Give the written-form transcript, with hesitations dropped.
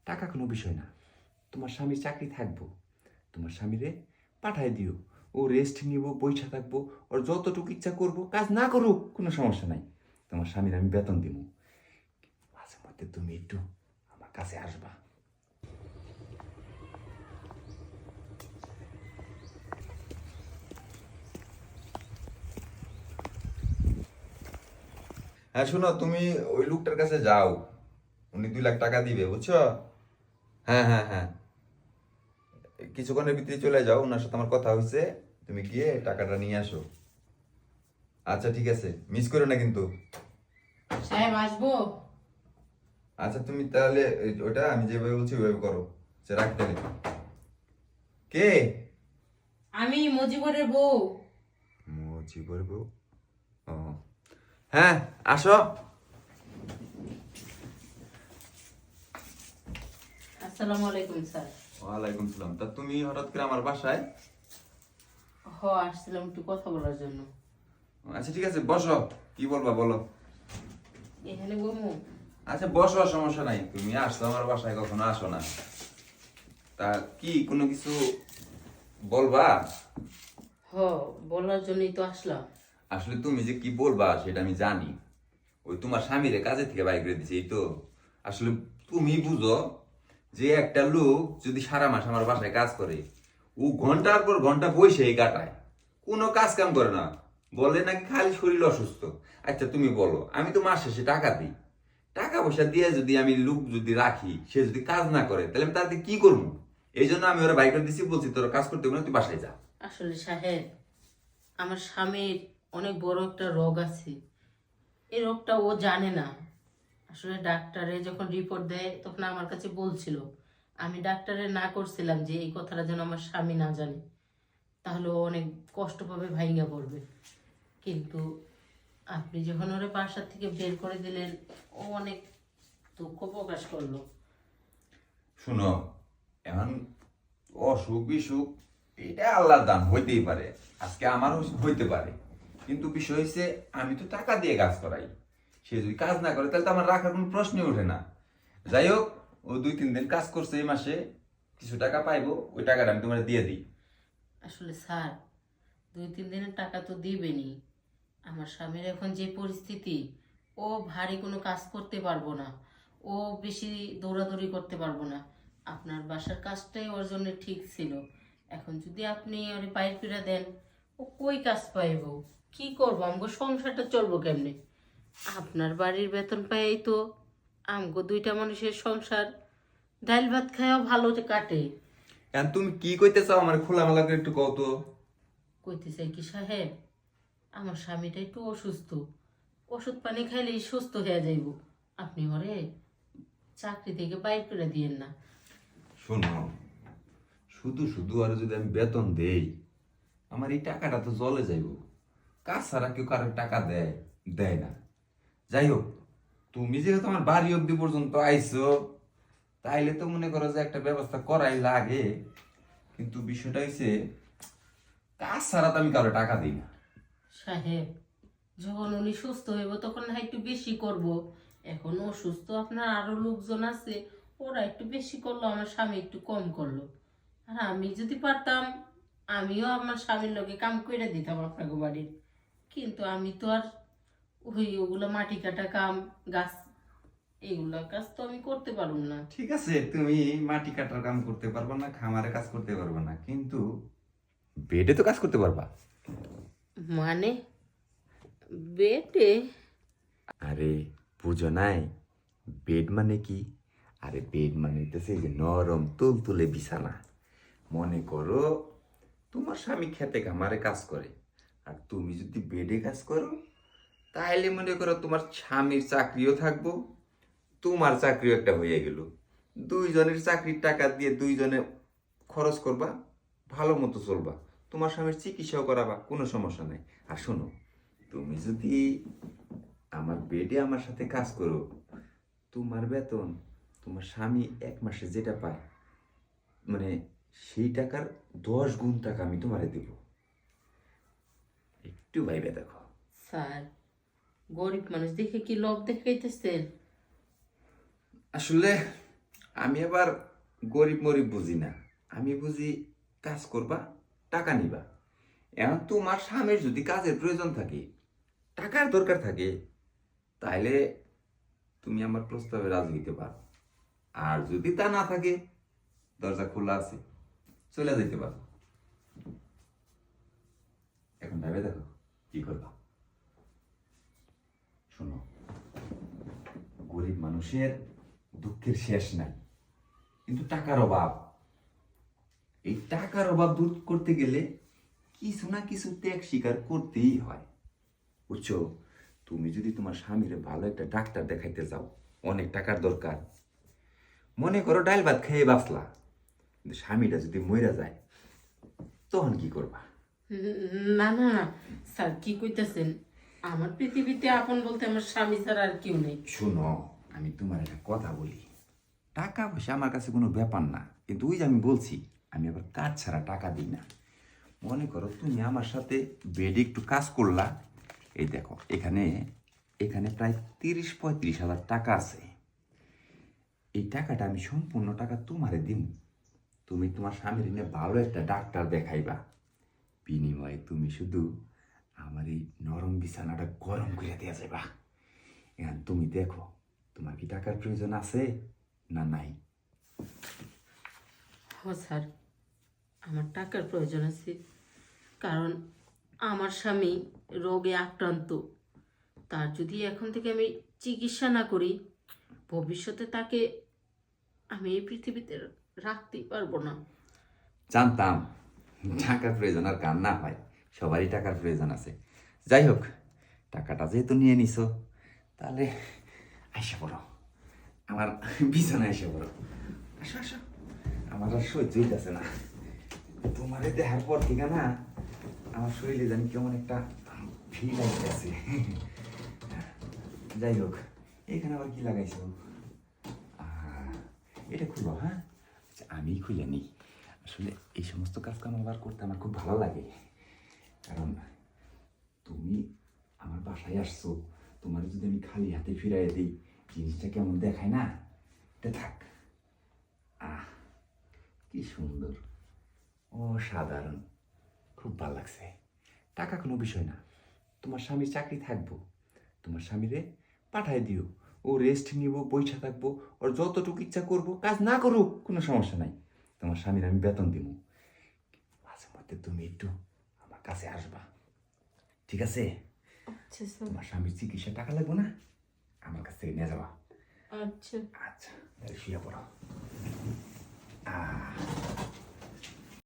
টাকা কোনো বিষয় না। তোমার স্বামীর চাকরি থাকবো, তোমার স্বামীরে পাঠায় দিও। ও রেস্ট নিব, বইসা থাকবো, ওর যতটুকু ইচ্ছা করবো, কাজ না করুক কোনো সমস্যা নাই। তোমার স্বামীর আমি বেতন দিব। মাঝে মধ্যে তুমি একটু আমার কাছে আসবা। হ্যাঁ শোনো, তুমি ওই লোকটার কাছে যাও, উনি 2 লাখ টাকা দিবে, বুঝছো? হ্যাঁ হ্যাঁ হ্যাঁ, কিছুক্ষণের ভিতরে চলে যাও, ওনার সাথে আমার কথা হয়েছে। তুমি গিয়ে টাকাটা নিয়ে আসো। আচ্ছা ঠিক আছে, মিস করো না কিন্তু। সাহেব আসবো? আচ্ছা তুমি তাহলে ওটা আমি যেভাবে বলছি ওইভাবে করো। সে রাখতে নেই। কে? আমি মজিবরের বউ। মুজিবর বউ? ও হ্যাঁ, আসো। আসসালামু আলাইকুম স্যার। ওয়ালাইকুম সালাম। তা তুমি হঠাৎ করে আমার বাসায়? আসছিলাম একটু কথা বলার জন্য। আচ্ছা ঠিক আছে, বসো। কি বলবা বলো। এখানে বমু? আচ্ছা বসো, সমস্যা নাই। তুমি আসছো আমার বাসায়, কখনো আসো না। তা কি কোনো কিছু বলবা? হ, বলার জন্যই তো আসলাম। আসলে তুমি যে কি বলবা সেটা আমি জানি। ওই তোমার স্বামীরে কাজে থেকে বাইর করে দিছে, এই তো। আসলে তুমি বুঝো যে একটা লোক যদি সারা মাস আমার বাসায় কাজ করে, ও ঘন্টার পর ঘন্টা বসেই কাটায়, কোনো কাজ কাম করে না, বলে নাকি খালি শরীর অসুস্থ। আচ্ছা তুমি বলো, আমি তো মাস শেষে টাকা দিই, টাকা পয়সা দিয়ে যদি আমি লোক যদি রাখি, সে যদি কাজ না করে, তাহলে আমি তাতে কি করবো? এই জন্য আমি ওরা বাইক করে দিছি, বলছি তোর কাজ করতে হবে না, তুই বাসায় যা। আসলে সাহেব, আমার স্বামীর অনেক বড় একটা রোগ আছে। এই রোগটা ও জানে না। আসলে ডাক্তারে যখন রিপোর্ট দেয় তখন আমার কাছে বলছিল, আমি ডাক্তারে না করছিলাম যে এই কথাটা যেন আমার স্বামী না জানে, তাহলে ও অনেক কষ্ট পাবে, ভাইঙ্গা পড়বে। কিন্তু আপনি যখন ওরে বাসা থেকে বের করে দিলেন, ও অনেক দুঃখ প্রকাশ করলো। শুনো, এখন অসুখ বিসুখ এটা আল্লাহর দান, হইতেই পারে। আজকে আমারও হইতে পারে, কিন্তু বিষয় হচ্ছে আমি তো টাকা দিয়ে কাজ করাই। সে যদি কাজ না করে তাহলে তো আমার রাখার কোনো প্রশ্নই ওঠে না। যাই হোক, ও 2-3 দিন কাজ করছে এই মাসে, কিছু টাকা পাইবো, ওই টাকাটা আমি তোমার দিয়ে দিই। আসলে স্যার, 2-3 দিনের টাকা তো দিবেনি। আমার স্বামীর এখন যে পরিস্থিতি, ও ভারী কোনো কাজ করতে পারবো না, ও বেশি দৌড়াদৌড়ি করতে পারবো না। আপনার বাসার কাজটাই ওর জন্য ঠিক ছিল। এখন যদি আপনি ওরে বাইর করে দেন, ও কই কাজ পাইব? কি করবো? আমগো সংসারটা চলবো কেমনে? আপনার বাড়ির বেতন পাই তো আমগো দুইটা মানুষের সংসার ডাল ভাত খায়াও ভালো কাটে। এখন তুমি কি কইতে চাও আমার খোলামেলা করে একটু কও তো। কইতে চাই কি সাহেব, আমার স্বামীটা একটু অসুস্থ, ওষুধ পানি খাইলেই সুস্থ হয়ে যাইব। আপনি ওরে চাকরি থেকে বাইর করে দিয়েন না। শোনো, শুধু শুধু আর যদি আমি বেতন দেই, আমার এই টাকাটা তো জলে যাইব। কাজ ছাড়া কেউ কারো টাকা দেয়? দেয় না। যাই হোক, তুমি যেহেতু আমার বাড়ি অব্দি পর্যন্ত আইছো, তাইলে তো মনে করো যে একটা ব্যবস্থা করাই লাগে। কিন্তু বিষয়টা হইছে, কাজ ছাড়া তো আমি কারো টাকা দিই না। সাহেব, যখন উনি সুস্থ হইব তখন না হয় একটু বেশি করব। এখন অসুস্থ, আপনার আরো লোকজন আছে, ওরা একটু বেশি করলো, আমার স্বামী একটু কম করলো। আর আমি যদি পারতাম, আমিও আমার স্বামীর লগে কাম করে দিতাম আপনাকে বাড়ির। কিন্তু আমি তো আর ওগুলো মাটি কাটা কাম, গাছ, এগুলা কাজ তো আমি করতে পারুম না। ঠিক আছে, তুমি মাটি কাটার কাম করতে পারবা না, খামারে কাজ করতে পারবা না, কিন্তু বেডে তো কাজ করতে পারবা। মানে বেটে? আরে বুঝো নাই, বেড মানে কি? আরে বেড মানে হইতেছে এই যে নরম তুলতুলে বিছানা। মনে করো তোমার স্বামী খেতে খামারে কাজ করে, আর তুমি যদি বেডে কাজ করো, তাহলে মনে করো তোমার স্বামীর চাকরিও থাকবো, তোমার চাকরিও একটা হয়ে গেল। দুইজনের চাকরির টাকা দিয়ে দুইজনে খরচ করবা, ভালো মতো চলবা, তোমার স্বামীর চিকিৎসাও করাবা, কোনো সমস্যা নাই। আর শোনো, তুমি যদি আমার বেডে আমার সাথে কাজ করো, তোমার বেতন তোমার স্বামী 1 মাসে যেটা পায়, মানে সেই টাকার 10 গুণ টাকা আমি তোমারে দেব। একটু ভাইবে দেখো। স্যার, গরিব মানুষ দেখে কি লোভ দেখাইতেছেন? আসলে আমি আবার গরিব মরিব বুঝি না, আমি বুঝি কাজ করবা, টাকা নিবা। এখন তোমার স্বামীর যদি কাজের প্রয়োজন থাকে, টাকার দরকার থাকে, তাইলে তুমি আমার প্রস্তাবে রাজি হইতে পারো। আর যদি তা না থাকে, দরজা খোলা আছে, চলে যেতে পারো। এখন ভেবে দেখো কি করবা। শোনো, গরিব মানুষের দুঃখের শেষ নাই, কিন্তু টাকার অভাব। এই টাকার অভাব দূর করতে গেলে কিছু না কিছু ত্যাগ স্বীকার করতেই হয়, বুঝছো? তুমি যদি তোমার স্বামীরে ভালো একটা ডাক্তার দেখাইতে যাও, অনেক টাকার দরকার। মনে করো ডাল ভাত খেয়ে বাঁচলা, কিন্তু স্বামীটা যদি মইরা যায়, তখন কি করবা? না না না, স্যার কি কইতাছেন? আমার পৃথিবীতে আপন বলতে আমার স্বামী ছাড়া আর কেউ নেই। শোনো, আমি তোমার একটা কথা বলি। টাকা পয়সা আমার কাছে কোনো ব্যাপার না, কিন্তু ওই যে আমি বলছি, আমি আবার কাজ ছাড়া টাকা দিই না। মনে করো তুমি আমার সাথে বেডে একটু কাজ করলা, এই দেখো এখানে এখানে প্রায় 30-35 হাজার টাকা আছে। এই টাকাটা আমি সম্পূর্ণ টাকা তোমারে দিব। তুমি তোমার স্বামীর নিয়ে ভালো একটা ডাক্তার দেখাইবা, বিনিময়ে তুমি শুধু আমার এই নরম বিছানাটা গরম করে দিয়ে যাবা। এখন তুমি দেখো, তোমার কি টাকার প্রয়োজন আছে না নাই? ও স্যার, আমার টাকার প্রয়োজন আছে, কারণ আমার স্বামী রোগে আক্রান্ত। তার যদি এখন থেকে আমি চিকিৎসা না করি, ভবিষ্যতে তাকে আমি এই পৃথিবীতে রাখতেই পারবো না। জানতাম টাকার প্রয়োজন আর কার না হয়, সবারই টাকার প্রয়োজন আছে। যাই হোক, টাকাটা যেহেতু নিয়ে নিছো, তাহলে আইসা পড়ো, আমার বিছানায় এসে পড়ো। আসো আসো, আমার আর সহ্য হইতেছে না। তোমারে দেখার পর থেকে না, আমার শরীরে জানি কেমন একটা ফিল আসতেছে। যাই হোক, এখানে আবার কি লাগাইছো? এটা খুলো, হ্যাঁ? আচ্ছা, আমি খুলে নিই। আসলে এই সমস্ত কাজ কাম আবার করতে আমার খুব ভালো লাগে, কারণ তুমি আমার বাসায় আসছো, তোমার যদি আমি খালি হাতে ফিরাই দিই, জিনিসটা কেমন দেখায় না? এটা থাক। আহ, কি সুন্দর, অসাধারণ, খুব ভালো লাগছে। টাকা কোনো বিষয় না, তোমার স্বামীর চাকরি থাকবো, তোমার স্বামীরে পাঠায় দিও, ও রেস্ট নিব, বইসা থাকবো, ওর যতটুকু ইচ্ছা করবো, কাজ না করুক কোনো সমস্যা নাই। তোমার স্বামীর আমি বেতন দিব। মাঝে মধ্যে তুমি একটু আমার কাছে আসবা, ঠিক আছে? আচ্ছা স্যার। তোমার স্বামীর চিকিৎসা টাকা লাগবো না, আমার কাছ থেকে নিয়ে যাবা। আচ্ছা। আচ্ছা, তাহলে শুয়ে পড়ো।